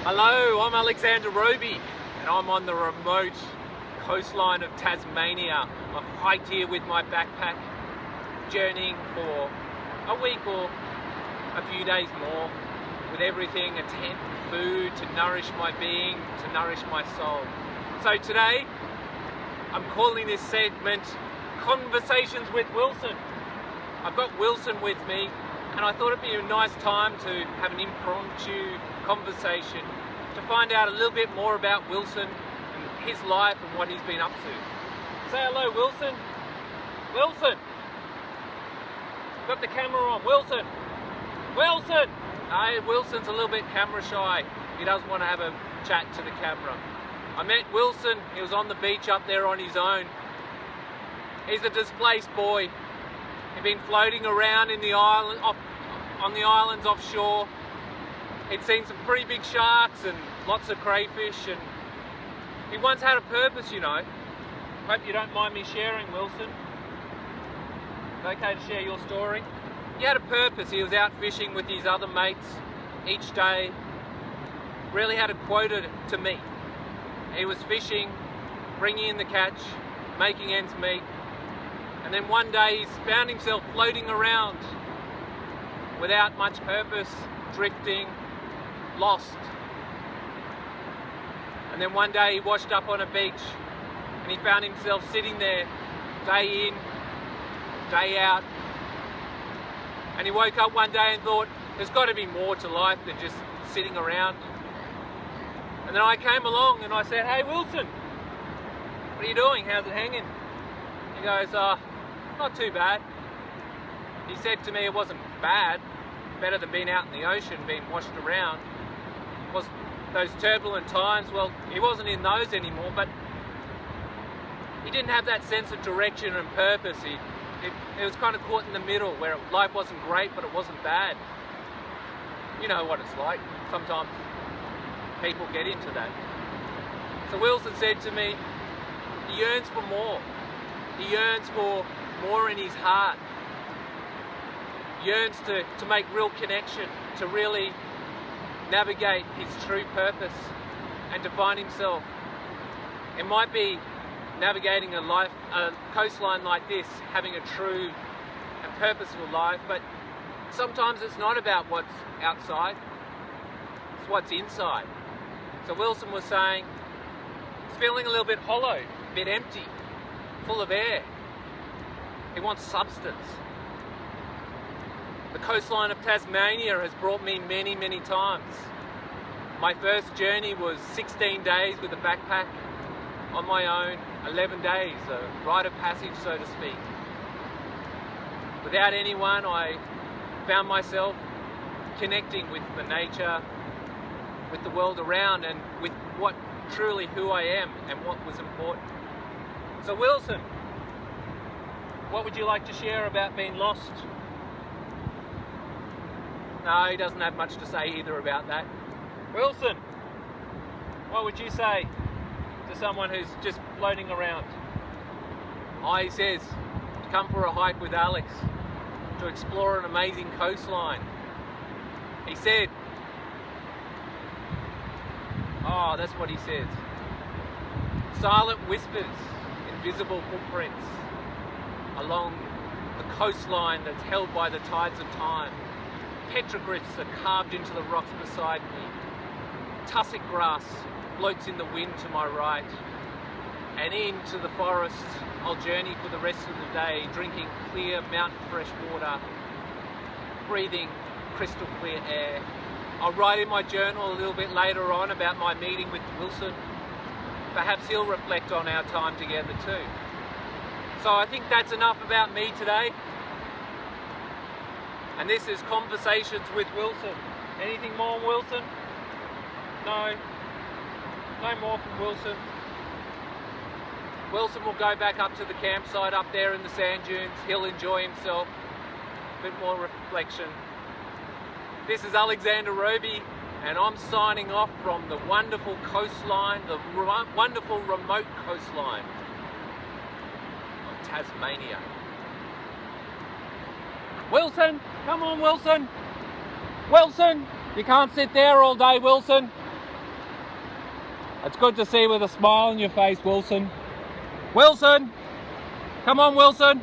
Hello, I'm Alexander Robey and I'm on the remote coastline of Tasmania. I've hiked here with my backpack, journeying for a week or a few days more with everything, a tent, food to nourish my being, to nourish my soul. So today, I'm calling this segment Conversations with Wilson. I've got Wilson with me and I thought it'd be a nice time to have an impromptu conversation to find out a little bit more about Wilson and his life and what he's been up to. Say hello, Wilson. Wilson! Got the camera on. Wilson! Wilson! Wilson's a little bit camera shy. He doesn't want to have a chat to the camera. I met Wilson. He was on the beach up there on his own. He's a displaced boy. He'd been floating around in the island, on the islands offshore. He'd seen some pretty big sharks and lots of crayfish, and he once had a purpose, you know. Hope you don't mind me sharing, Wilson. It's okay to share your story? He had a purpose. He was out fishing with his other mates each day. Really had a quota to meet. He was fishing, bringing in the catch, making ends meet. And then one day he's found himself floating around without much purpose, drifting, lost. And then one day he washed up on a beach and he found himself sitting there day in, day out. And he woke up one day and thought, there's got to be more to life than just sitting around. And then I came along and I said, hey Wilson, what are you doing? How's it hanging? He goes, not too bad. He said to me it wasn't bad, better than being out in the ocean, being washed around. Was those turbulent times, well, he wasn't in those anymore, but he didn't have that sense of direction and purpose. He was kind of caught in the middle where life wasn't great, but it wasn't bad. You know what it's like. Sometimes people get into that. So Wilson said to me, he yearns for more. He yearns for more in his heart. Yearns to make real connection, to really navigate his true purpose and to find himself. It might be navigating a coastline like this, having a true and purposeful life, but sometimes it's not about what's outside, it's what's inside. So Wilson was saying he's feeling a little bit hollow, a bit empty, full of air. He wants substance. The coastline of Tasmania has brought me many, many times. My first journey was 16 days with a backpack on my own, 11 days, a rite of passage, so to speak. Without anyone, I found myself connecting with the nature, with the world around, and with what truly who I am and what was important. So Wilson, what would you like to share about being lost? No, he doesn't have much to say either about that. Wilson, what would you say to someone who's just floating around? He says, to come for a hike with Alex, to explore an amazing coastline. He said, that's what he says. Silent whispers, invisible footprints along the coastline that's held by the tides of time. Petroglyphs are carved into the rocks beside me. Tussock grass floats in the wind to my right. And into the forest, I'll journey for the rest of the day, drinking clear mountain fresh water, breathing crystal clear air. I'll write in my journal a little bit later on about my meeting with Wilson. Perhaps he'll reflect on our time together too. So I think that's enough about me today. And this is Conversations with Wilson. Anything more, Wilson? No. No more from Wilson. Wilson will go back up to the campsite up there in the sand dunes. He'll enjoy himself. A bit more reflection. This is Alexander Robey, and I'm signing off from the wonderful coastline, the wonderful remote coastline of Tasmania. Wilson, come on Wilson. Wilson, you can't sit there all day, Wilson. It's good to see you with a smile on your face, Wilson. Wilson! Come on, Wilson!